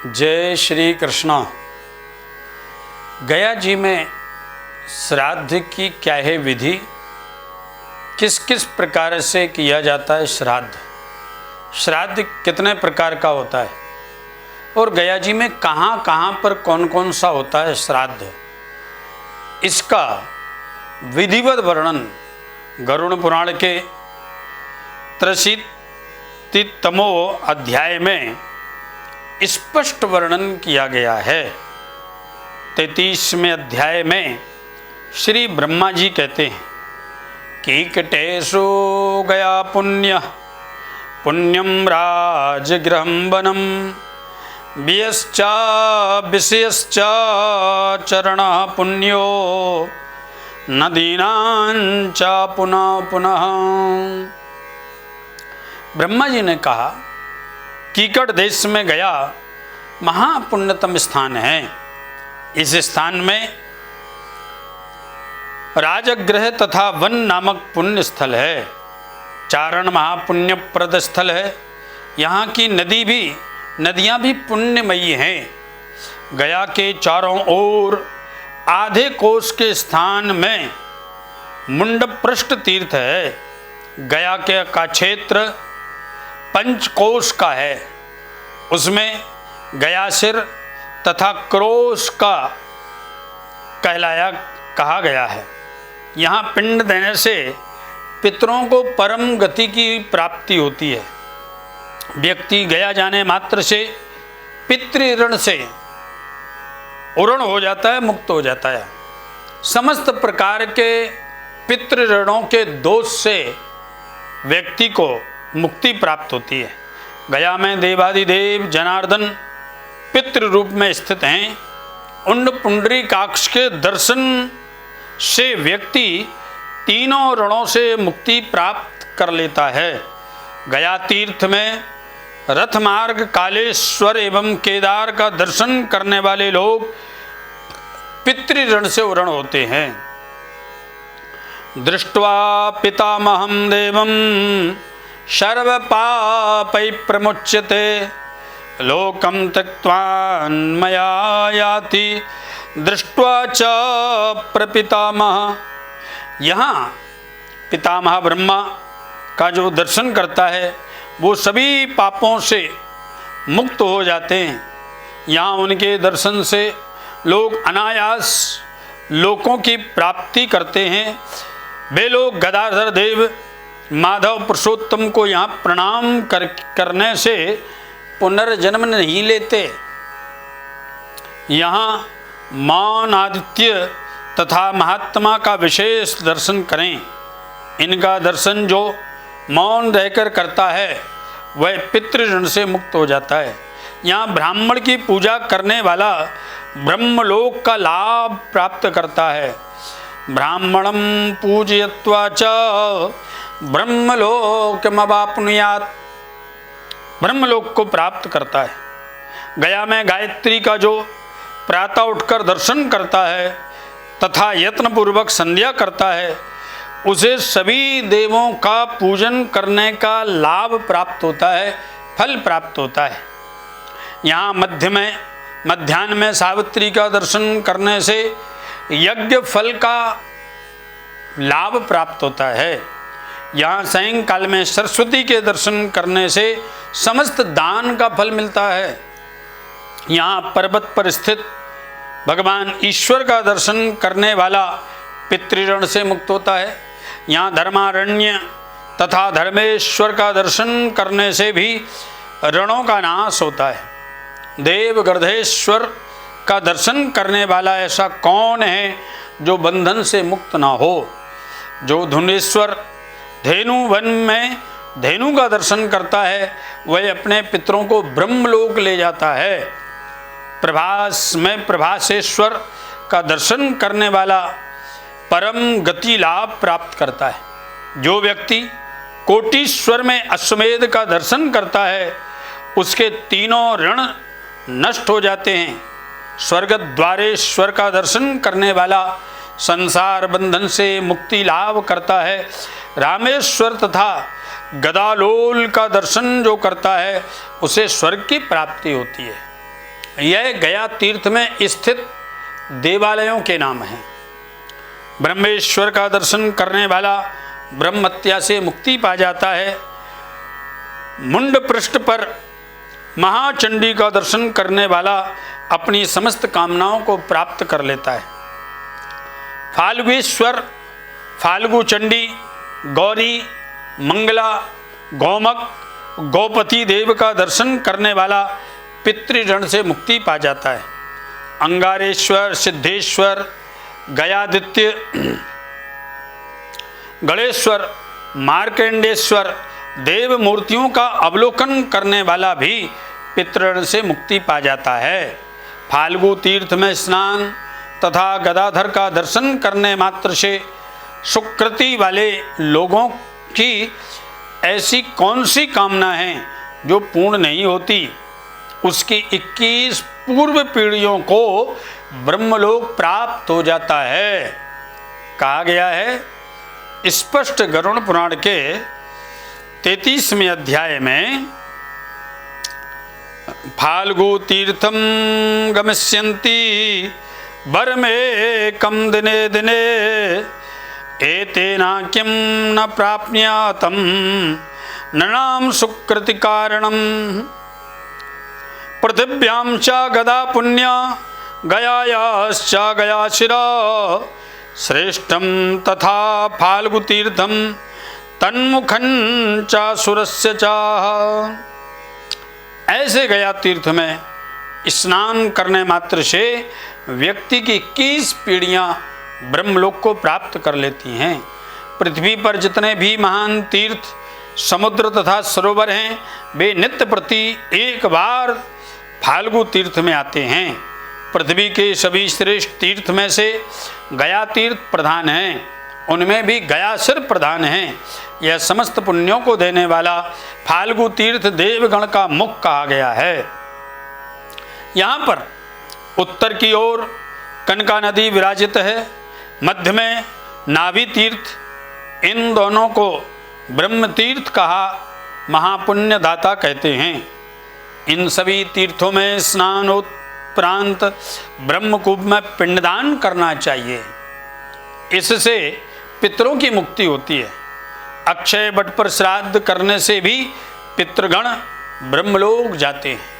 जय श्री कृष्णा। गया जी में श्राद्ध की क्या है विधि, किस किस प्रकार से किया जाता है श्राद्ध, श्राद्ध कितने प्रकार का होता है और गया जी में कहाँ कहाँ पर कौन कौन सा होता है श्राद्ध, इसका विधिवत वर्णन गरुड़ पुराण के 83तमो अध्याय में स्पष्ट वर्णन किया गया है। 33वें अध्याय में श्री ब्रह्मा जी कहते हैं कि कीकटेषु गया पुण्य पुण्यम राजगृहं वनम वियश्चा विषयश्चा चरणः पुण्यो नदीनांचा पुनः पुनः। ब्रह्मा जी ने कहा कीकट देश में गया महापुण्यतम स्थान है। इस स्थान में राजगृह तथा वन नामक पुण्य स्थल है। चारण महापुण्यप्रद स्थल है। यहाँ की नदियाँ भी पुण्यमयी हैं। गया के चारों ओर आधे कोस के स्थान में मुंडपृष्ठ तीर्थ है। गया का क्षेत्र पंचकोश का है। उसमें गयासिर तथा क्रोश का कहा गया है। यहाँ पिंड देने से पितरों को परम गति की प्राप्ति होती है। व्यक्ति गया जाने मात्र से पितृ ऋण से उऋण हो जाता है, मुक्त हो जाता है। समस्त प्रकार के पितृ ऋणों के दोष से व्यक्ति को मुक्ति प्राप्त होती है। गया में देवादिदेव जनार्दन पितृ रूप में स्थित हैं। उन पुंडरीकाक्ष के दर्शन से व्यक्ति तीनों ऋणों से मुक्ति प्राप्त कर लेता है। गया तीर्थ में रथ मार्ग कालेश्वर एवं केदार का दर्शन करने वाले लोग पितृ ऋण से उऋण होते हैं। दृष्ट्वा पितामहं देवं सर्व पापै प्रमुच्यते लोकं त्यक्त्वान्मया याति दृष्ट्वा च प्रपितामह। यहाँ पितामह ब्रह्मा का जो दर्शन करता है वो सभी पापों से मुक्त हो जाते हैं। यहाँ उनके दर्शन से लोग अनायास लोकों की प्राप्ति करते हैं। वे लोग गदाधर देव माधव पुरुषोत्तम को यहाँ प्रणाम करने से पुनर्जन्म नहीं लेते। यहाँ मौन आदित्य तथा महात्मा का विशेष दर्शन करें। इनका दर्शन जो मौन रहकर करता है वह पितृ ऋण से मुक्त हो जाता है। यहाँ ब्राह्मण की पूजा करने वाला ब्रह्मलोक का लाभ प्राप्त करता है। ब्राह्मणं पूजयित्वा च ब्रह्मलोकमवाप्नुयात्, ब्रह्मलोक को प्राप्त करता है। गया में गायत्री का जो प्रातः उठकर दर्शन करता है तथा यत्नपूर्वक संध्या करता है उसे सभी देवों का पूजन करने का लाभ प्राप्त होता है, फल प्राप्त होता है। यहाँ मध्याह्न में सावित्री का दर्शन करने से यज्ञ फल का लाभ प्राप्त होता है। यहाँ सायंकाल में सरस्वती के दर्शन करने से समस्त दान का फल मिलता है। यहाँ पर्वत पर स्थित भगवान ईश्वर का दर्शन करने वाला पितृऋण से मुक्त होता है। यहाँ धर्मारण्य तथा धर्मेश्वर का दर्शन करने से भी ऋणों का नाश होता है। देव गर्धेश्वर का दर्शन करने वाला ऐसा कौन है जो बंधन से मुक्त ना हो। जो धुनेश्वर धेनु वन में धेनु का दर्शन करता है वह अपने पितरों को ब्रह्मलोक ले जाता है। प्रभास में प्रभासेश्वर का दर्शन करने वाला परम गति लाभ प्राप्त करता है। जो व्यक्ति कोटीश्वर में अश्वमेध का दर्शन करता है उसके तीनों ऋण नष्ट हो जाते हैं। स्वर्ग द्वारेश्वर का दर्शन करने वाला संसार बंधन से मुक्ति लाभ करता है। रामेश्वर तथा गदालोल का दर्शन जो करता है उसे स्वर्ग की प्राप्ति होती है। यह गया तीर्थ में स्थित देवालयों के नाम हैं। ब्रह्मेश्वर का दर्शन करने वाला ब्रह्महत्या से मुक्ति पा जाता है। मुंड पृष्ठ पर महाचंडी का दर्शन करने वाला अपनी समस्त कामनाओं को प्राप्त कर लेता है। फाल्गुएश्वर, फाल्गु चंडी, गौरी, मंगला, गौमक, गौपति देव का दर्शन करने वाला पितृऋण से मुक्ति पा जाता है। अंगारेश्वर, सिद्धेश्वर, गयादित्य, गणेश्वर, मार्कंडेश्वर देव मूर्तियों का अवलोकन करने वाला भी पितृऋण से मुक्ति पा जाता है। फाल्गु तीर्थ में स्नान तथा गदाधर का दर्शन करने मात्र से सुकृति वाले लोगों की ऐसी कौन सी कामना है जो पूर्ण नहीं होती। उसकी 21 पूर्व पीढ़ियों को ब्रह्मलोक प्राप्त हो जाता है। कहा गया है स्पष्ट गरुड़ पुराण के 33वें अध्याय में, फाल्गु तीर्थम गमिष्यन्ति वरमेकं दिने दिने एतेनाक्यं न प्राप्नुयातं नृणां सुकृति कारणम्। पृथिव्यां च गदा पुण्या गयायाश्च गयाशिरा श्रेष्ठं तथा फाल्गुतीर्थं तन्मुखं च सुरस्य च। ऐसे गया तीर्थ में स्नान करने मात्र से व्यक्ति की 21 पीढ़ियां ब्रह्मलोक को प्राप्त कर लेती हैं। पृथ्वी पर जितने भी महान तीर्थ, समुद्र तथा सरोवर हैं, वे नित्य प्रति एक बार फाल्गु तीर्थ में आते हैं। पृथ्वी के सभी श्रेष्ठ तीर्थ में से गया तीर्थ प्रधान है, उनमें भी गया सिर प्रधान है। यह समस्त पुण्यों को देने वाला फाल्गु तीर्थ देवगण का मुख कहा गया है। यहाँ पर उत्तर की ओर कनका नदी विराजित है, मध्य में नाभि तीर्थ। इन दोनों को ब्रह्म तीर्थ कहा महापुण्य दाता कहते हैं। इन सभी तीर्थों में स्नान उपरांत ब्रह्मकूप में पिंडदान करना चाहिए। इससे पितरों की मुक्ति होती है। अक्षय वट पर श्राद्ध करने से भी पितृगण ब्रह्मलोक जाते हैं।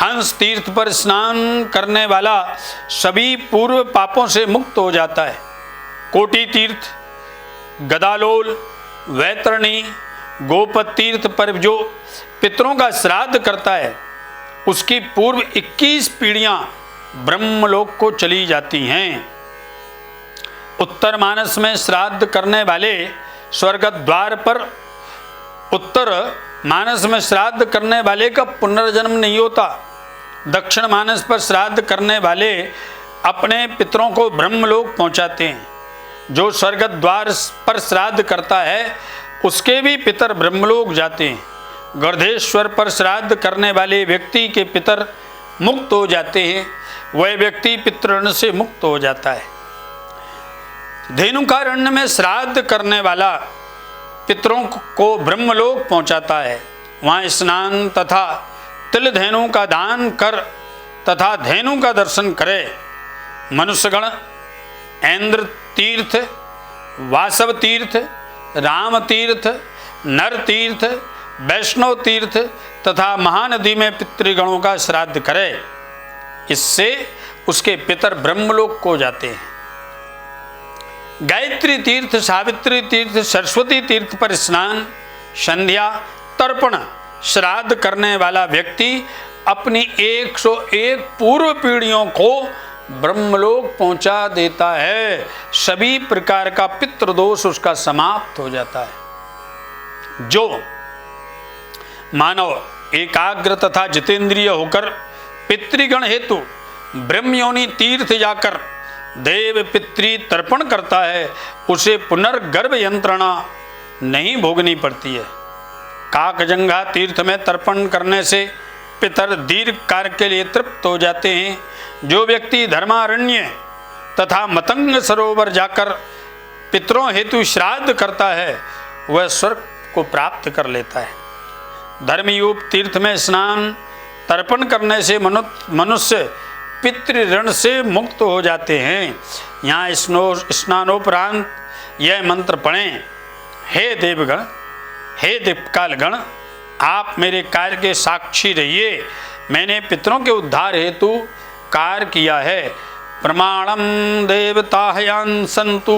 हंस तीर्थ पर स्नान करने वाला सभी पूर्व पापों से मुक्त हो जाता है। कोटि तीर्थ, गदालोल, वैतरणी, गोपत तीर्थ पर जो पितरों का श्राद्ध करता है उसकी पूर्व 21 पीढ़ियां ब्रह्मलोक को चली जाती हैं। उत्तर मानस में श्राद्ध करने वाले स्वर्ग द्वार पर, उत्तर मानस में श्राद्ध करने वाले का पुनर्जन्म नहीं होता। दक्षिण मानस पर श्राद्ध करने वाले अपने पितरों को ब्रह्मलोक पहुंचाते हैं। जो स्वर्ग द्वार पर श्राद्ध करता है उसके भी पितर ब्रह्मलोक जाते हैं। गर्धेश्वर पर श्राद्ध करने वाले व्यक्ति के पितर मुक्त हो जाते हैं, वह व्यक्ति पितृऋण से मुक्त हो जाता है। धेनुकारण्य में श्राद्ध करने वाला पितरों को ब्रह्मलोक पहुंचाता है। वहाँ स्नान तथा तिल धेनु का दान कर तथा धेनु का दर्शन करे। मनुष्यगण ऐन्द्र तीर्थ, वासव तीर्थ, राम तीर्थ, नर तीर्थ, वैष्णव तीर्थ तथा महानदी में पितृगणों का श्राद्ध करे। इससे उसके पितर ब्रह्मलोक को जाते हैं। गायत्री तीर्थ, सावित्री तीर्थ, सरस्वती तीर्थ पर स्नान, संध्या, तर्पण, श्राद्ध करने वाला व्यक्ति अपनी 101 पूर्व पीढ़ियों को ब्रह्मलोक पहुंचा देता है। सभी प्रकार का पितृदोष उसका समाप्त हो जाता है। जो मानव एकाग्र तथा जितेंद्रिय होकर पितृगण हेतु ब्रह्मयोनि तीर्थ जाकर देव पितृ तर्पण करता है, उसे पुनर्गर्भ यंत्रणा नहीं भोगनी पड़ती है। काकजंगा तीर्थ में तर्पण करने से पितर दीर्घ काल के लिए तृप्त हो जाते हैं। जो व्यक्ति धर्मारण्य तथा मतंग सरोवर जाकर पितरों हेतु श्राद्ध करता है वह स्वर्ग को प्राप्त कर लेता है। धर्मयूप तीर्थ में स्नान तर्पण करने से मनुष्य पितृ ऋण से मुक्त हो जाते हैं। यहाँ स्नानोपरांत यह मंत्र पढ़ें। हे देवगण, हे दीपकालगण, आप मेरे कार्य के साक्षी रहिए। मैंने पितरों के उद्धार हेतु कार्य किया है। प्रमाणम देवतायां संतु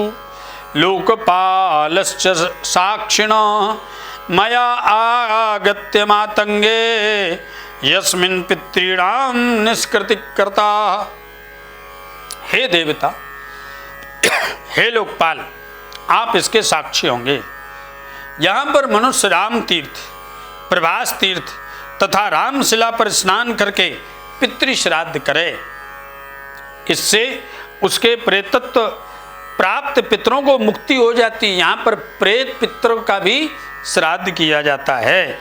लोकपालश्च साक्षिण मया आगत्य मातंगे यस्मिन् पितॄणां निष्कृति करता। हे देवता, हे लोकपाल, आप इसके साक्षी होंगे। यहाँ पर मनुष्य राम तीर्थ, प्रभास तीर्थ तथा रामशिला पर स्नान करके पितृ श्राद्ध करे। इससे उसके प्रेतत्व प्राप्त पितरों को मुक्ति हो जाती है। यहाँ पर प्रेत पितरों का भी श्राद्ध किया जाता है।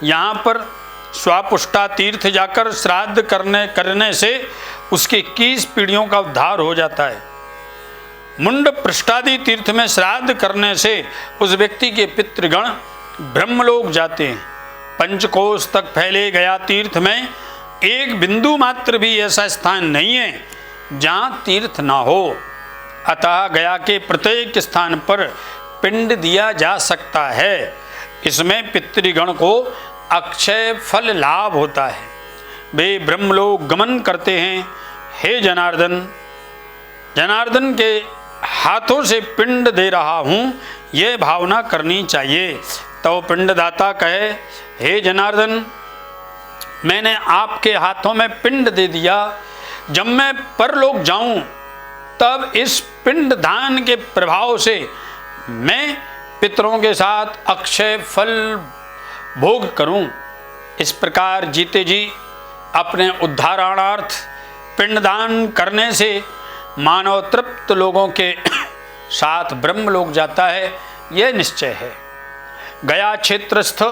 यहाँ पर स्वापुष्टा तीर्थ जाकर श्राद्ध करने से उसके 21 पीढ़ियों का उद्धार हो जाता है। मुंड पृष्ठादि तीर्थ में श्राद्ध करने से उस व्यक्ति के पितृगण ब्रह्मलोक जाते हैं। पंचकोश तक फैले गया तीर्थ में एक बिंदु मात्र भी ऐसा स्थान नहीं है जहाँ तीर्थ ना हो। अतः गया के प्रत्येक स्थान पर पिंड दिया जा सकता है। इसमें पितृगण को अक्षय फल लाभ होता है। वे ब्रह्मलोक गमन करते हैं। हे जनार्दन, जनार्दन के हाथों से पिंड दे रहा हूँ, यह भावना करनी चाहिए। तो पिंडदाता कहे, हे जनार्दन, मैंने आपके हाथों में पिंड दे दिया। जब मैं परलोक जाऊं तब इस पिंड दान के प्रभाव से मैं पितरों के साथ अक्षय फल भोग करूं। इस प्रकार जीते जी अपने उद्धारणार्थ पिंडदान करने से मानव तृप्त लोगों के साथ ब्रह्मलोक जाता है, यह निश्चय है। गया क्षेत्रस्थ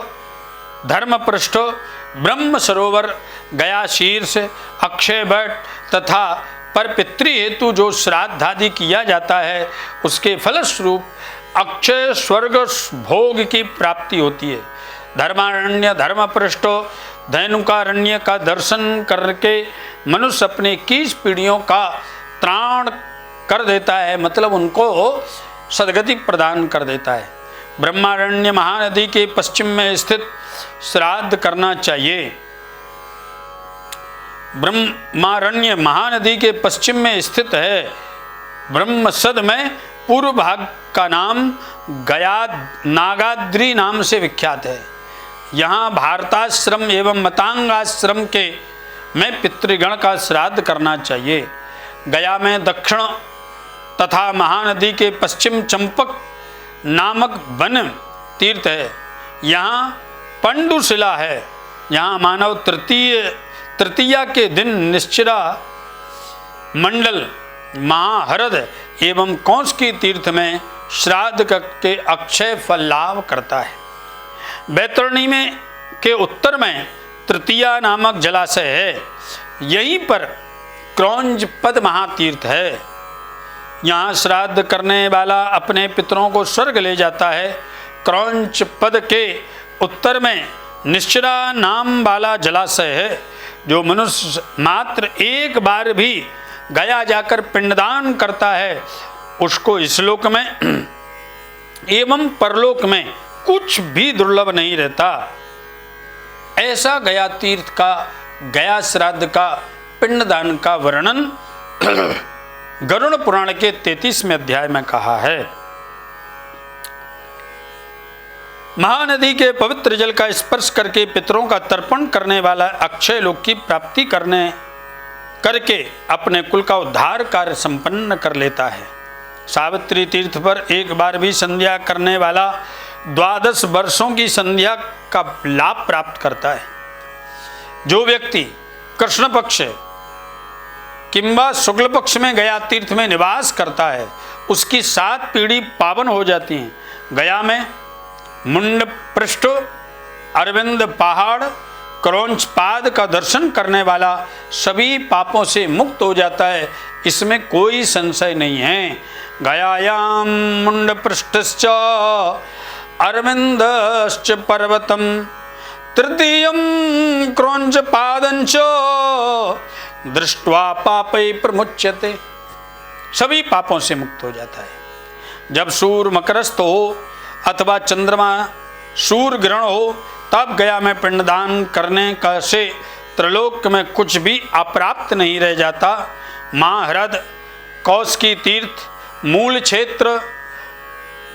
धर्मपृष्ठ ब्रह्म सरोवर, गया शीर्ष, अक्षय वट तथा पर पितृ हेतु जो श्राद्ध आदि किया जाता है उसके फलस्वरूप अक्षय स्वर्ग भोग की प्राप्ति होती है। धर्मारण्य, धर्मपृष्ठ, धैनुकारण्य का दर्शन करके मनुष्य अपने 21 पीढ़ियों का त्राण कर देता है, मतलब उनको सदगति प्रदान कर देता है। ब्रह्मारण्य महानदी के पश्चिम में स्थित श्राद्ध करना चाहिए। ब्रह्मारण्य महानदी के पश्चिम में स्थित है। ब्रह्मसद में पूर्व भाग का नाम गया नागाद्री नाम से विख्यात है। यहाँ भारताश्रम एवं मतांगाश्रम के में पितृगण का श्राद्ध करना चाहिए। गया में दक्षिण तथा महानदी के पश्चिम चंपक नामक वन तीर्थ है। यहाँ पंडुशिला है। यहाँ मानव तृतीया के दिन निश्चिरा मंडल, महाहरद एवं कौंसकी तीर्थ में श्राद्ध करके अक्षय फल लाभ करता है। बैतरणी में के उत्तर में तृतीया नामक जलाशय है। यहीं पर क्रौंज पद महातीर्थ है। यहाँ श्राद्ध करने वाला अपने पितरों को स्वर्ग ले जाता है। क्रौंच पद के उत्तर में निश्चिरा नाम वाला जलाशय है। जो मनुष्य मात्र एक बार भी गया जाकर पिंडदान करता है उसको इस लोक में एवं परलोक में कुछ भी दुर्लभ नहीं रहता। ऐसा गया तीर्थ का, गया श्राद्ध का, पिंडदान का वर्णन गरुड़ पुराण के 33वें अध्याय में कहा है। महानदी के पवित्र जल का स्पर्श करके पितरों का तर्पण करने वाला अक्षय लोक की प्राप्ति करके अपने कुल का उद्धार कार्य संपन्न कर लेता है। सावित्री तीर्थ पर एक बार भी संध्या करने वाला 12 वर्षों की संध्या का लाभ प्राप्त करता है। जो व्यक्ति कृष्ण पक्ष किंबा शुक्ल पक्ष में गया तीर्थ में निवास करता है उसकी 7 पीढ़ी पावन हो जाती हैं। गया में मुंड पृष्ठ, अरविंद पहाड़, क्रौंच पाद का दर्शन करने वाला सभी पापों से मुक्त हो जाता है, इसमें कोई संशय नहीं है। गयायाम मुंड पृष्ठश्च अरविंदश्च पर्वतम तृतीयं क्रौंच पादंच दृष्ट्वा पापै प्रमुच्यते। सभी पापों से मुक्त हो जाता है। जब सूर्य मकरस्थ हो अथवा चंद्रमा सूर्य ग्रहण हो तब गया में पिंडदान करने का से त्रिलोक में कुछ भी अप्राप्त नहीं रह जाता। महाहृद, कौशिकी तीर्थ, मूल क्षेत्र,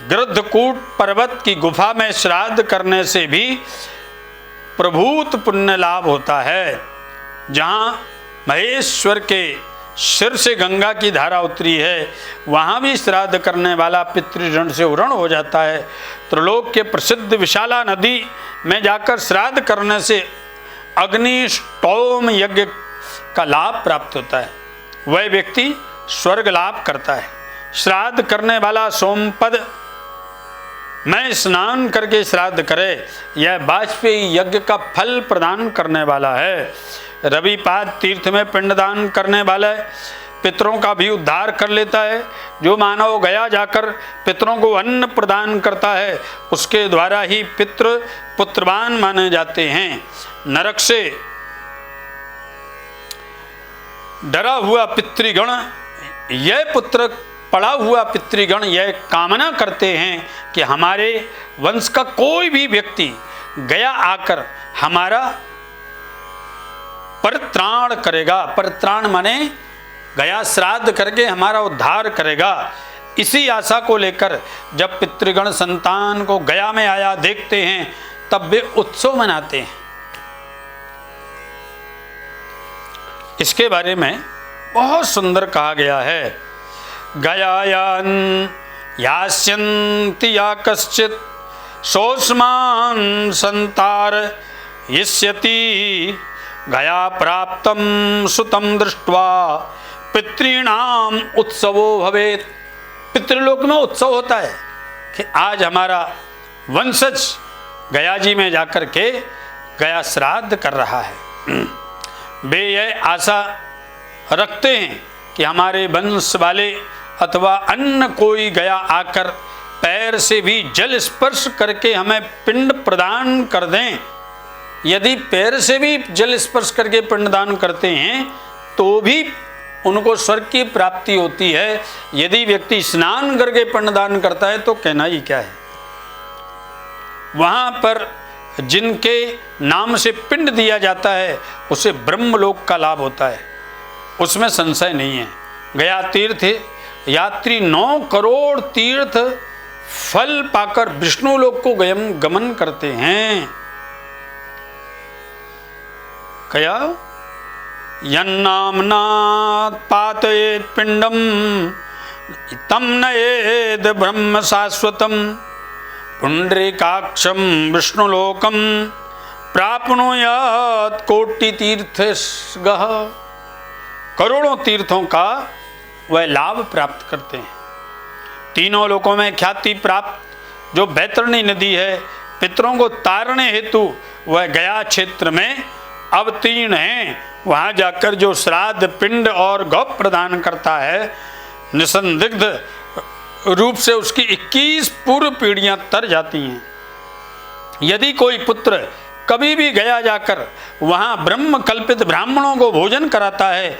गृद्धकूट पर्वत की गुफा में श्राद्ध करने से भी प्रभूत पुण्य लाभ होता है। जहाँ महेश्वर के सिर से गंगा की धारा उतरी है वहाँ भी श्राद्ध करने वाला पितृऋण से उऋण हो जाता है। त्रिलोक के प्रसिद्ध विशाला नदी में जाकर श्राद्ध करने से अग्निष्टोम यज्ञ का लाभ प्राप्त होता है। वह व्यक्ति स्वर्ग लाभ करता है। श्राद्ध करने वाला सोमपद में स्नान करके श्राद्ध करे, यह वाजपेयी यज्ञ का फल प्रदान करने वाला है। रविपाद तीर्थ में पिंडदान करने वाला पितरों का भी उद्धार कर लेता है। जो मानव गया जाकर पितरों को अन्न प्रदान करता है उसके द्वारा ही पितृ पुत्रवान माने जाते हैं। नरक से डरा हुआ पितृगण, यह पुत्र पड़ा हुआ पितृगण यह कामना करते हैं कि हमारे वंश का कोई भी व्यक्ति गया आकर हमारा परित्राण करेगा। परित्राण माने गया श्राद्ध करके हमारा उद्धार करेगा। इसी आशा को लेकर जब पितृगण संतान को गया में आया देखते हैं तब वे उत्सव मनाते हैं। इसके बारे में बहुत सुंदर कहा गया है। गयायान यास्यन्ति या कश्चित सोस्मान संतार यस्यति गया प्राप्तम सुतम दृष्ट्वा पितॄणाम उत्सवो भवेत्। पितृलोक में उत्सव होता है कि आज हमारा वंशज गया जी में जाकर के गया श्राद्ध कर रहा है। वे यह आशा रखते हैं कि हमारे वंश वाले अथवा अन्य कोई गया आकर पैर से भी जल स्पर्श करके हमें पिंड प्रदान कर दें। यदि पैर से भी जल स्पर्श करके पिंडदान करते हैं तो भी उनको स्वर्ग की प्राप्ति होती है। यदि व्यक्ति स्नान करके पिंडदान करता है तो कहना ही क्या है। वहाँ पर जिनके नाम से पिंड दिया जाता है उसे ब्रह्मलोक का लाभ होता है, उसमें संशय नहीं है। गया तीर्थ यात्री 9 करोड़ तीर्थ फल पाकर विष्णु लोक को गमन करते हैं। कया यन्नामना पातयेत् पिंडम तम नयेद ब्रह्म शाश्वतम पुंडरीकाक्षम विष्णुलोकम प्राप्नुयात् कोटि तीर्थगः। करोड़ों तीर्थों का वह लाभ प्राप्त करते हैं। तीनों लोकों में ख्याति प्राप्त जो बैतरणी नदी है, पितरों को तारने हेतु वह गया क्षेत्र में अवतीर्ण है। वहाँ जाकर जो श्राद्ध पिंड और गौ प्रदान करता है निसंदिग्ध रूप से उसकी 21 पूर्व पीढ़ियां तर जाती हैं। यदि कोई पुत्र कभी भी गया जाकर वहाँ ब्रह्म कल्पित ब्राह्मणों को भोजन कराता है,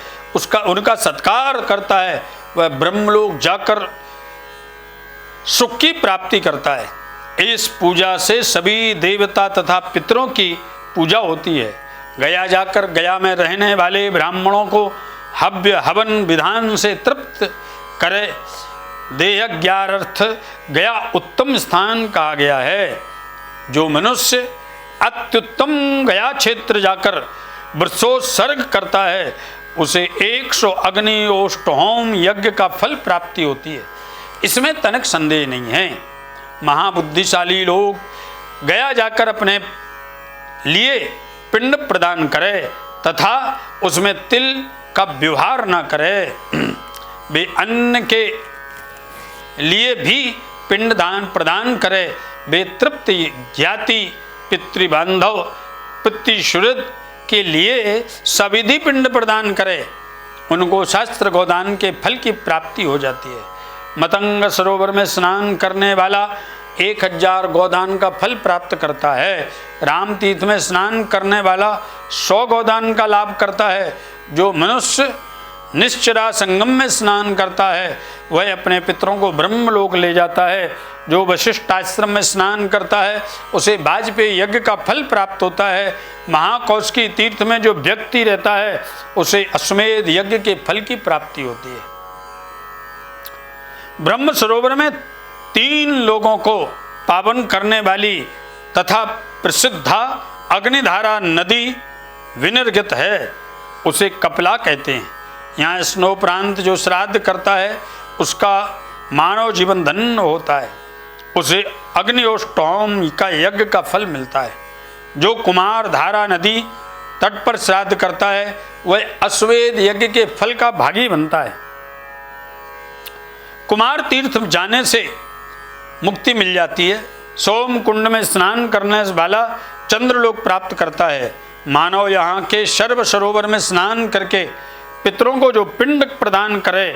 उनका सत्कार करता है, वह ब्रह्मलोक जाकर सुख की प्राप्ति करता है। इस पूजा से सभी देवता तथा पितरों की पूजा होती है। गया जाकर गया में रहने वाले ब्राह्मणों को हव्य हवन विधान से तृप्त करे। देहज्ञार्थ गया उत्तम स्थान कहा गया है। जो मनुष्य अत्युत्तम गया क्षेत्र जाकर वृषोत्सर्ग करता है उसे 100 अग्निओष्ठ होम यज्ञ का फल प्राप्ति होती है। इसमें तनिक संदेह नहीं है। महाबुद्धिशाली लोग गया जाकर अपने लिए पिंड प्रदान करे तथा उसमें तिल का व्यवहार न करे। वे अन्न के लिए भी पिंड दान प्रदान करे। वे तृप्ति ज्ञाति पितृबांधव पितृशुद्ध के लिए सविधि पिंड प्रदान करे। उनको शास्त्र गोदान के फल की प्राप्ति हो जाती है। मतंग सरोवर में स्नान करने वाला 1000 गोदान का फल प्राप्त करता है। राम तीर्थ में स्नान करने वाला 100 गोदान का लाभ करता है। जो मनुष्य निश्चरा संगम में स्नान करता है वह अपने पितरों को ब्रह्मलोक ले जाता है। जो वशिष्ठ आश्रम में स्नान करता है उसे वाजपेयी यज्ञ का फल प्राप्त होता है। महाकौशिकी तीर्थ में जो व्यक्ति रहता है उसे अश्वमेध यज्ञ के फल की प्राप्ति होती है। ब्रह्म सरोवर में 3 लोगों को पावन करने वाली तथा प्रसिद्धा अग्निधारा नदी विनिर्गित है, उसे कपिला कहते हैं। यहाँ स्नो प्रांत जो श्राद्ध करता है उसका मानव जीवन धन्य होता है, उसे अग्निहोष्टोम का यज्ञ का फल मिलता है। जो कुमार धारा नदी तट पर श्राद्ध करता है वह अश्वमेध यज्ञ के फल का भागी बनता है। कुमार तीर्थ जाने से मुक्ति मिल जाती है। सोम कुंड में स्नान करने वाला चंद्रलोक प्राप्त करता है। मानव यहाँ के सर्व सरोवर में स्नान करके पितरों को जो पिंड प्रदान करे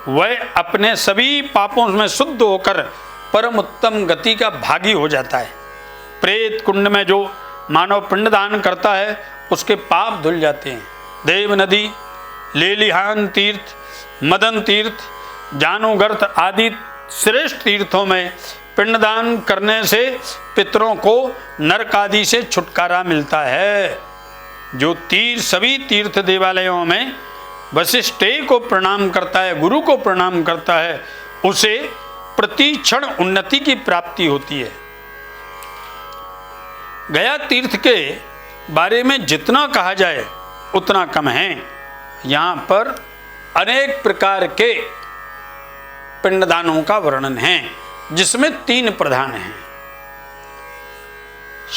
वह अपने सभी पापों में शुद्ध होकर परम उत्तम गति का भागी हो जाता है। प्रेत कुंड में जो मानव पिंडदान करता है उसके पाप धुल जाते हैं। देव नदी, लेलिहान तीर्थ, मदन तीर्थ, जानुगर्त आदि श्रेष्ठ तीर्थों में पिंडदान करने से पितरों को नरक आदि से छुटकारा मिलता है। जो सभी तीर्थ देवालयों में वशिष्ठ को प्रणाम करता है, गुरु को प्रणाम करता है, उसे प्रति क्षण उन्नति की प्राप्ति होती है। गया तीर्थ के बारे में जितना कहा जाए उतना कम है। यहाँ पर अनेक प्रकार के पिंडदानों का वर्णन है जिसमें 3 प्रधान हैं।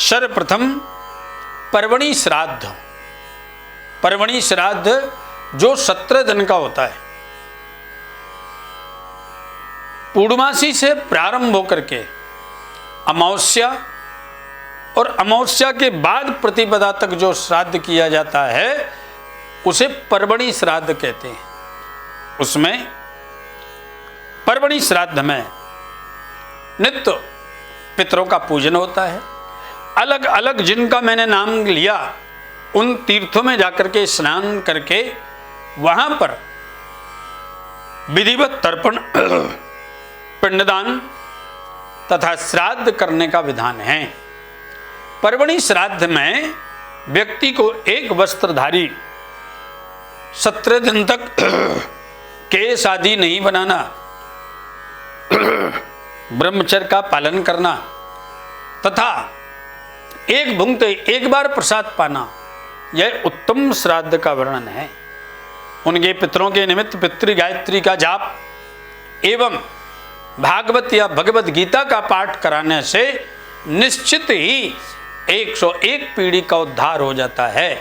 सर्वप्रथम पर्वणी श्राद्ध। पर्वणी श्राद्ध जो 17 दिन का होता है। पूर्णमासी से प्रारंभ होकर के अमावस्या और अमावस्या के बाद प्रतिपदा तक जो श्राद्ध किया जाता है उसे पर्वणी श्राद्ध कहते हैं। उसमें पर्वणी श्राद्ध में नित्य पितरों का पूजन होता है। अलग अलग जिनका मैंने नाम लिया उन तीर्थों में जाकर के स्नान करके वहां पर विधिवत तर्पण, पिंडदान तथा श्राद्ध करने का विधान है। पर्वणी श्राद्ध में व्यक्ति को एक वस्त्रधारी 17 दिन तक केस आदि नहीं बनाना, ब्रह्मचर्य का पालन करना तथा एक भुंगते एक बार प्रसाद पाना, यह उत्तम श्राद्ध का वर्णन है। उनके पितरों के निमित्त पितृ गायत्री का जाप एवं भागवत या भगवत गीता का पाठ कराने से निश्चित ही 101 पीढ़ी का उद्धार हो जाता है।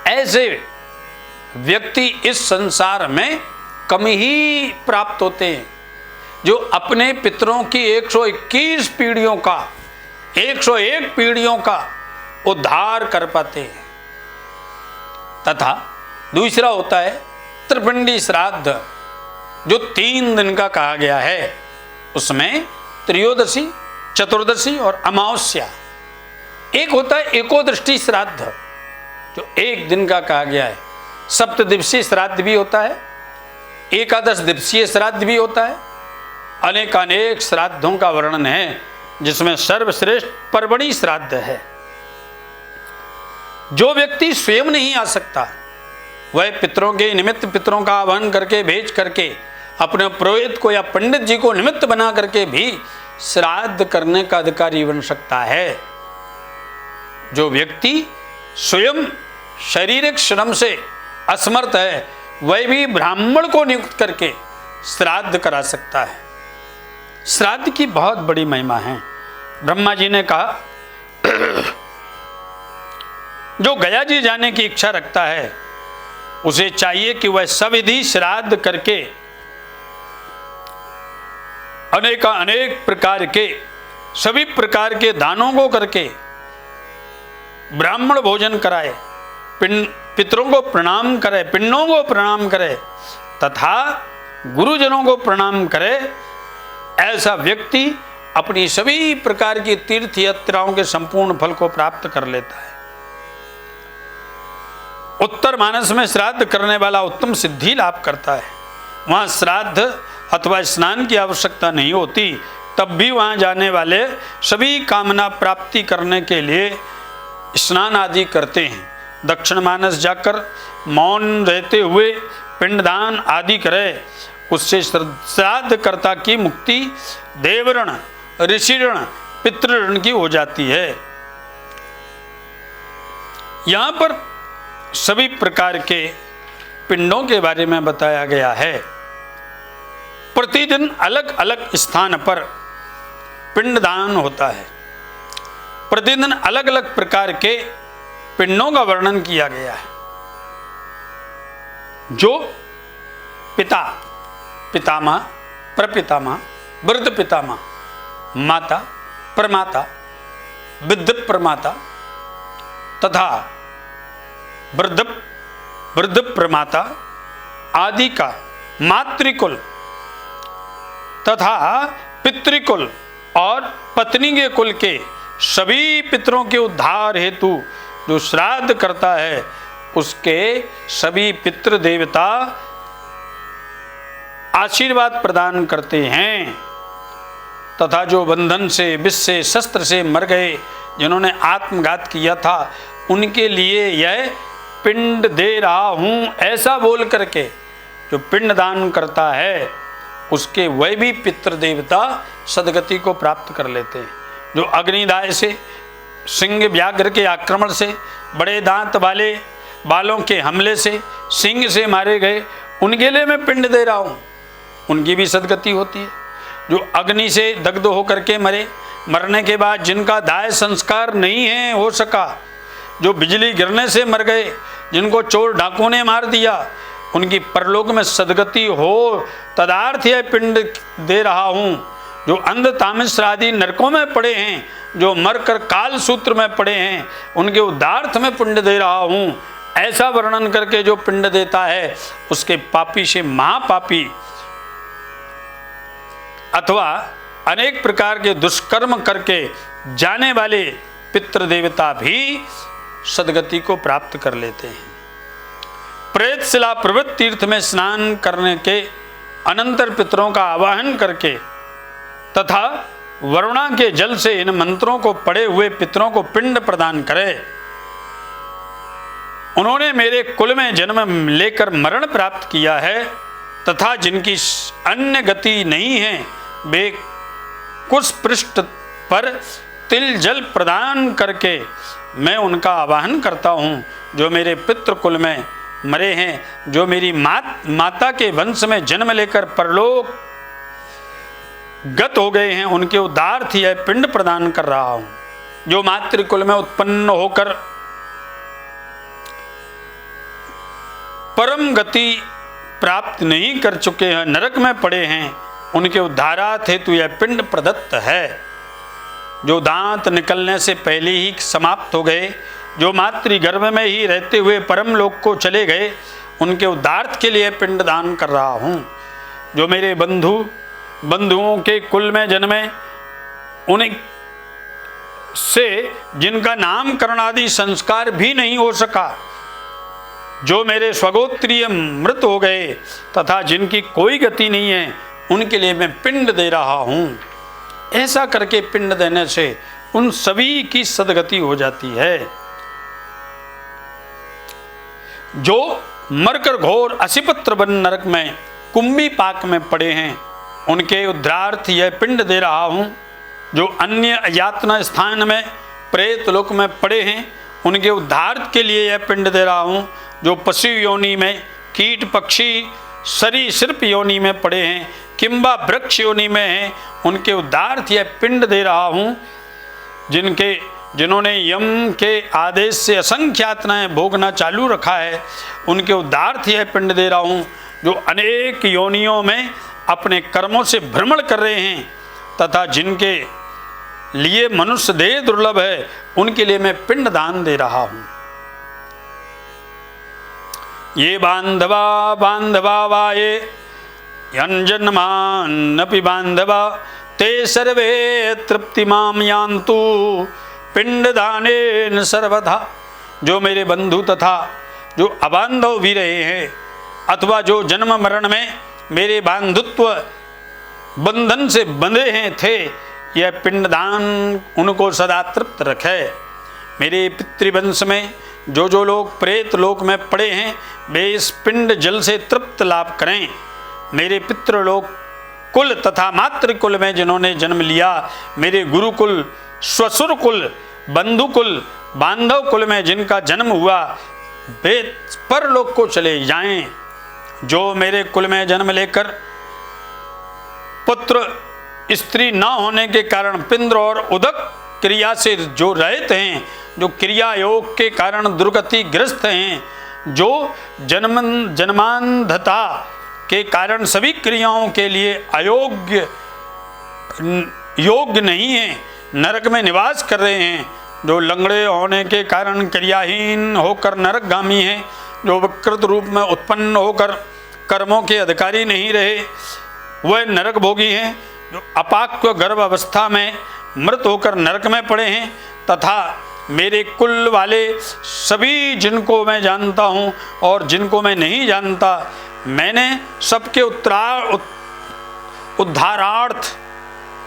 ऐसे व्यक्ति इस संसार में कम ही प्राप्त होते हैं जो अपने पितरों की 121 पीढ़ियों का 101 पीढ़ियों का उद्धार कर पाते हैं। तथा दूसरा होता है त्रिपिंडी श्राद्ध जो 3 दिन का कहा गया है। उसमें त्रयोदशी, चतुर्दशी और अमावस्या। एक होता है एकोदृष्टि श्राद्ध जो 1 दिन का कहा गया है। सप्तदिवसीय श्राद्ध भी होता है, एकादश दिवसीय श्राद्ध भी होता है। अनेकानेक श्राद्धों का वर्णन है जिसमें सर्वश्रेष्ठ पर्वणी श्राद्ध है। जो व्यक्ति स्वयं नहीं आ सकता वह पितरों के निमित्त पितरों का आह्वान करके भेज करके अपने पुरोहित को या पंडित जी को निमित्त बना करके भी श्राद्ध करने का अधिकारी बन सकता है। जो व्यक्ति स्वयं शारीरिक श्रम से असमर्थ है वह भी ब्राह्मण को नियुक्त करके श्राद्ध करा सकता है। श्राद्ध की बहुत बड़ी महिमा है। ब्रह्मा जी ने कहा जो गया जी जाने की इच्छा रखता है उसे चाहिए कि वह सविधि श्राद्ध करके अनेक प्रकार के सभी प्रकार के दानों को करके ब्राह्मण भोजन कराए, पितरों को प्रणाम करे, पिंडों को प्रणाम करे तथा गुरुजनों को प्रणाम करे। ऐसा व्यक्ति अपनी सभी प्रकार की तीर्थ यात्राओं के संपूर्ण फल को प्राप्त कर लेता है। उत्तर मानस में श्राद्ध करने वाला उत्तम सिद्धि लाभ करता है। वहाँ श्राद्ध अथवा स्नान की आवश्यकता नहीं होती, तब भी वहाँ जाने वाले सभी कामना प्राप्ति करने के लिए स्नान आदि करते हैं। दक्षिण मानस जाकर मौन रहते हुए पिंडदान आदि करे, उससे श्राद्ध कर्ता की मुक्ति देवऋण, ऋषिऋण, पितृऋण की हो जाती है। यहाँ पर सभी प्रकार के पिंडों के बारे में बताया गया है। प्रतिदिन अलग अलग स्थान पर पिंडदान होता है। प्रतिदिन अलग अलग प्रकार के पिंडों का वर्णन किया गया है। जो पिता, पितामह, प्रपितामह, वृद्ध पितामह, माता, प्रमाता, वृद्ध प्रमाता तथा वृद्ध प्रमाता आदि का मातृकुल तथा पितृकुल और पत्नी के कुल के सभी पितरों के उद्धार हेतु जो श्राद्ध करता है, उसके सभी पितृ देवता आशीर्वाद प्रदान करते हैं। तथा जो बंधन से, विष से, शस्त्र से मर गए, जिन्होंने आत्मघात किया था, उनके लिए यह पिंड दे रहा हूँ ऐसा बोल करके जो पिंड दान करता है, उसके वह भी पितृ देवता सदगति को प्राप्त कर लेते हैं। जो अग्निदाह से, सिंह व्याघ्र के आक्रमण से, बड़े दांत वाले बालों के हमले से, सिंह से मारे गए, उनके लिए मैं पिंड दे रहा हूँ, उनकी भी सदगति होती है। जो अग्नि से दग्ध होकर के मरे, मरने के बाद जिनका दाह संस्कार नहीं है हो सका, जो बिजली गिरने से मर गए, जिनको चोर डाकुओं ने मार दिया, उनकी परलोक में सदगति हो, तदार्थ यह पिंड दे रहा हूँ। जो अंध तामिश्र आदि नरकों में पड़े हैं, जो मरकर काल सूत्र में पड़े हैं, उनके उद्धार्थ में पिंड दे रहा हूँ ऐसा वर्णन करके जो पिंड देता है, उसके पापी से महापापी अथवा अनेक प्रकार के दुष्कर्म करके जाने वाले पितृ देवता भी सदगति को प्राप्त कर लेते हैं। प्रेत शिला प्रवृत्त तीर्थ में स्नान करने के अनंतर पितरों का आवाहन करके तथा वरुणा के जल से इन मंत्रों को पढ़े हुए पितरों को पिंड प्रदान करे। उन्होंने मेरे कुल में जन्म लेकर मरण प्राप्त किया है तथा जिनकी अन्य गति नहीं है, वे कुश पृष्ठ पर तिल जल प्रदान करके मैं उनका आवाहन करता हूँ। जो मेरे पितृ कुल में मरे हैं, जो मेरी माता के वंश में जन्म लेकर परलोक गत हो गए हैं, उनके उद्धार्थ यह पिंड प्रदान कर रहा हूँ। जो मातृकुल में उत्पन्न होकर परम गति प्राप्त नहीं कर चुके हैं, नरक में पड़े हैं, उनके उद्धारार्थ हेतु यह पिंड प्रदत्त है। जो दांत निकलने से पहले ही समाप्त हो गए, जो मातृगर्भ में ही रहते हुए परम लोक को चले गए, उनके उद्धार्थ के लिए पिंड दान कर रहा हूँ। जो मेरे बंधुओं के कुल में जन्मे, उन्हीं से जिनका नामकरण आदि संस्कार भी नहीं हो सका, जो मेरे स्वगोत्रीय मृत हो गए तथा जिनकी कोई गति नहीं है, उनके लिए मैं पिंड दे रहा हूँ। ऐसा करके पिंड देने से उन सभी की सदगति हो जाती है। जो मरकर घोर असिपत्र वन नरक में कुंभी पाक में पड़े हैं, उनके उद्धारार्थ यह पिंड दे रहा हूँ। जो अन्य यातना स्थान में प्रेत लोक में पड़े हैं, उनके उद्धार के लिए यह पिंड दे रहा हूँ। जो पशु योनि में, कीट पक्षी सरीसृप योनि में पड़े हैं, किंबा वृक्ष योनि में हैं, उनके उद्धार्थ यह पिंड दे रहा हूँ। जिन्होंने यम के आदेश से असंख्य यातनाएं भोगना चालू रखा है, उनके उद्धार्थ यह पिंड दे रहा हूँ। जो अनेक योनियों में अपने कर्मों से भ्रमण कर रहे हैं तथा जिनके लिए मनुष्य देह दुर्लभ है, उनके लिए मैं पिंड दान दे रहा हूँ। ये बांधवा वाये यंजन्मान्नपि बांधवा ते सर्वे तृप्तिमाम यान्तु पिंडदानेन सर्वथा। जो मेरे बंधु तथा जो अबांधव भी रहे हैं अथवा जो जन्म मरण में मेरे बांधुत्व बंधन से बंधे हैं थे, यह पिंडदान उनको सदा तृप्त रखे। मेरे पितृवंश में जो लोग प्रेत लोक में पड़े हैं वे इस पिंड जल से तृप्त लाभ करें। मेरे पितृलोक कुल तथा मातृकुल में जिन्होंने जन्म लिया, मेरे गुरुकुल, श्वशुर कुल, बंधुकुल, बांधव कुल में जिनका जन्म हुआ, वे परलोक को चले जाएं। जो मेरे कुल में जन्म लेकर पुत्र स्त्री न होने के कारण पिंड और उदक क्रिया से जो रहते हैं, जो क्रिया योग के कारण दुर्गति ग्रस्त हैं, जो जन्मांधता के कारण सभी क्रियाओं के लिए अयोग्य योग्य नहीं है, नरक में निवास कर रहे हैं, जो लंगड़े होने के कारण क्रियाहीन होकर नरकगामी हैं, जो विकृत रूप में उत्पन्न होकर कर्मों के अधिकारी नहीं रहे वह नरक भोगी हैं, जो अपाक्व गर्भ अवस्था में मृत होकर नरक में पड़े हैं, तथा मेरे कुल वाले सभी जिनको मैं जानता हूँ और जिनको मैं नहीं जानता, मैंने सबके उद्धारार्थ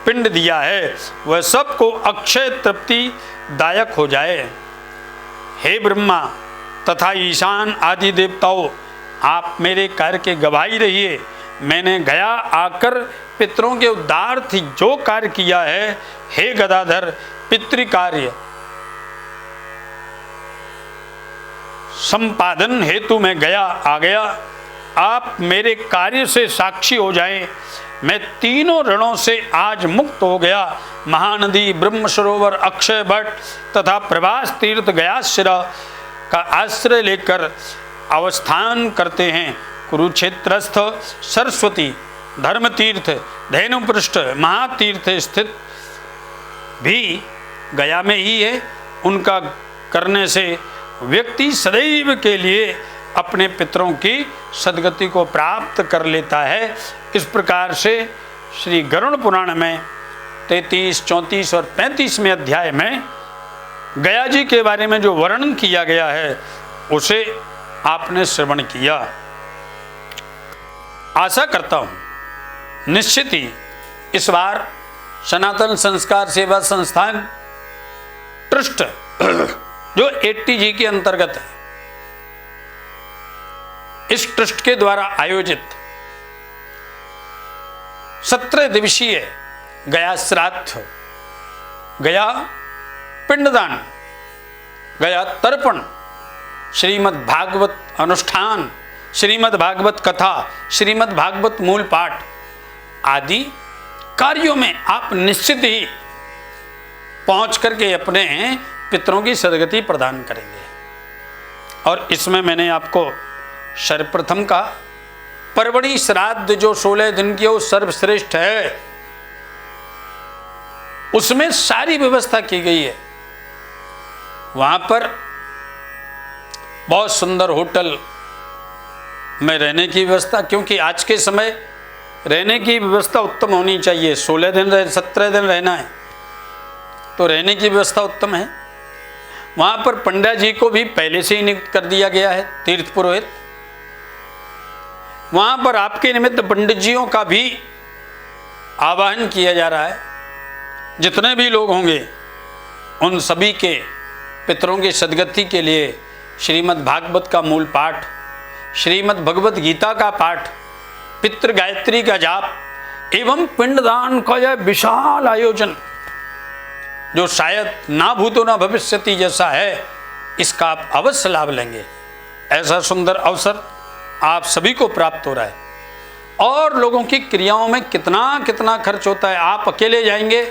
पिंड दिया है, वह सबको अक्षय तृप्ति दायक हो जाए। हे ब्रह्मा तथा ईशान आदि देवताओं, आप मेरे कार्य के गवाही रहिए। मैंने गया आकर पितरों के उद्धारार्थ जो कार्य किया है, हे गदाधर, पितृकार्य संपादन हेतु मैं गया आ गया। आप मेरे कार्य से साक्षी हो जाएं। मैं तीनों ऋणों से आज मुक्त हो गया। महानदी, ब्रह्म सरोवर, अक्षय वट तथा प्रभास तीर्थ गयाश्र का आश्रय लेकर अवस्थान करते हैं। कुरुक्षेत्रस्थ सरस्वती, धर्म तीर्थ, धेनुपृष्ठ, महातीर्थ स्थित भी गया में ही है। उनका करने से व्यक्ति सदैव के लिए अपने पितरों की सद्गति को प्राप्त कर लेता है। इस प्रकार से श्री गरुड़ पुराण में 33, 34 और 35वें अध्याय में गया जी के बारे में जो वर्णन किया गया है उसे आपने श्रवण किया। आशा करता हूँ निश्चित ही इस बार सनातन संस्कार सेवा संस्थान ट्रस्ट जो 80G के अंतर्गत है, इस ट्रस्ट के द्वारा आयोजित 17 दिवसीय गया श्राद्ध, गया पिंडदान, गया तर्पण, श्रीमद् भागवत अनुष्ठान, श्रीमद् भागवत कथा, श्रीमद् भागवत मूल पाठ आदि कार्यों में आप निश्चित ही पहुंच करके अपने पितरों की सद्गति प्रदान करेंगे। और इसमें मैंने आपको सर्वप्रथम का परवड़ी श्राद्ध जो 16 दिन की वो सर्वश्रेष्ठ है, उसमें सारी व्यवस्था की गई है। वहां पर बहुत सुंदर होटल में रहने की व्यवस्था, क्योंकि आज के समय रहने की व्यवस्था उत्तम होनी चाहिए। 16 दिन 17 दिन रहना है तो रहने की व्यवस्था उत्तम है। वहाँ पर पंडित जी को भी पहले से ही नियुक्त कर दिया गया है, तीर्थ पुरोहित। वहाँ पर आपके निमित्त पंडित जियों का भी आवाहन किया जा रहा है। जितने भी लोग होंगे उन सभी के पितरों की सद्गति के लिए श्रीमद् भागवत का मूल पाठ, श्रीमद् भगवत गीता का पाठ, पितृ गायत्री का जाप एवं पिंडदान का यह विशाल आयोजन जो शायद ना भूतो ना भविष्यति जैसा है, इसका आप अवश्य लाभ लेंगे। ऐसा सुंदर अवसर आप सभी को प्राप्त हो रहा है। और लोगों की क्रियाओं में कितना कितना खर्च होता है। आप अकेले जाएंगे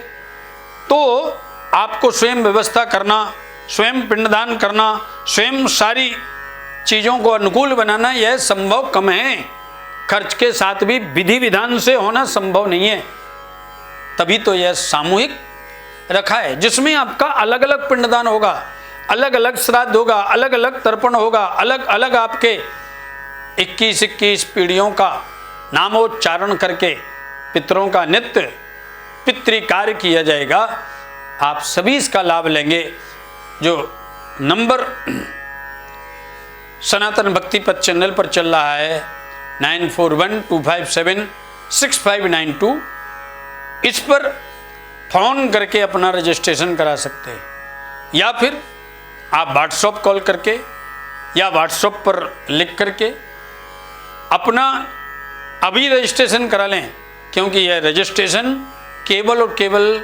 तो आपको स्वयं व्यवस्था करना, स्वयं पिंडदान करना, स्वयं सारी चीज़ों को अनुकूल बनाना, यह संभव कम है। खर्च के साथ भी विधि विधान से होना संभव नहीं है। तभी तो यह सामूहिक रखा है, जिसमें आपका अलग अलग पिंडदान होगा, अलग अलग श्राद्ध होगा, अलग अलग तर्पण होगा, अलग अलग आपके 21-21 पीढ़ियों का नामोच्चारण करके पितरों का नित्य पितृकार्य किया जाएगा। आप सभी इसका लाभ लेंगे। जो नंबर सनातन भक्ति पथ चैनल पर चल रहा है 9412576592, इस पर फोन करके अपना रजिस्ट्रेशन करा सकते हैं, या फिर आप व्हाट्सएप कॉल करके या व्हाट्सएप पर लिख करके अपना अभी रजिस्ट्रेशन करा लें, क्योंकि यह रजिस्ट्रेशन केवल और केवल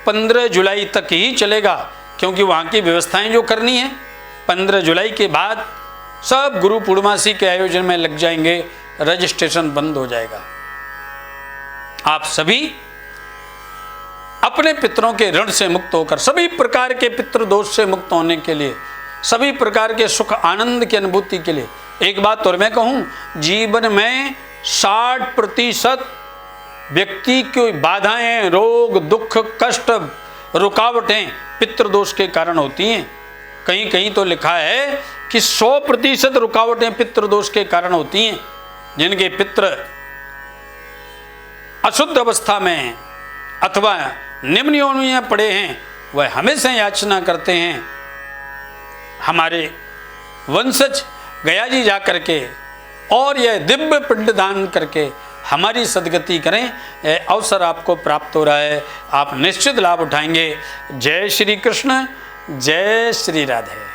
15 जुलाई तक ही चलेगा, क्योंकि वहाँ की व्यवस्थाएं जो करनी है 15 जुलाई के बाद सब गुरु पूर्णमासी के आयोजन में लग जाएंगे, रजिस्ट्रेशन बंद हो जाएगा। आप सभी अपने पितरों के ऋण से मुक्त होकर सभी प्रकार के पितृ दोष से मुक्त होने के लिए, सभी प्रकार के सुख आनंद की अनुभूति के लिए, एक बात और मैं कहूं, जीवन में 60% व्यक्ति की बाधाएं, रोग, दुख, कष्ट, रुकावटें पितृदोष के कारण होती हैं। कहीं कहीं तो लिखा है कि 100% रुकावटें पितृदोष के कारण होती हैं। जिनके पितृ अशुद्ध अवस्था में अथवा निम्न योनि में पड़े हैं, वह हमेशा याचना करते हैं हमारे वंशज गया जी जा करके और यह दिव्य पिंड दान करके हमारी सदगति करें। यह अवसर आपको प्राप्त हो रहा है, आप निश्चित लाभ उठाएंगे। जय श्री कृष्ण, जय श्री राधे।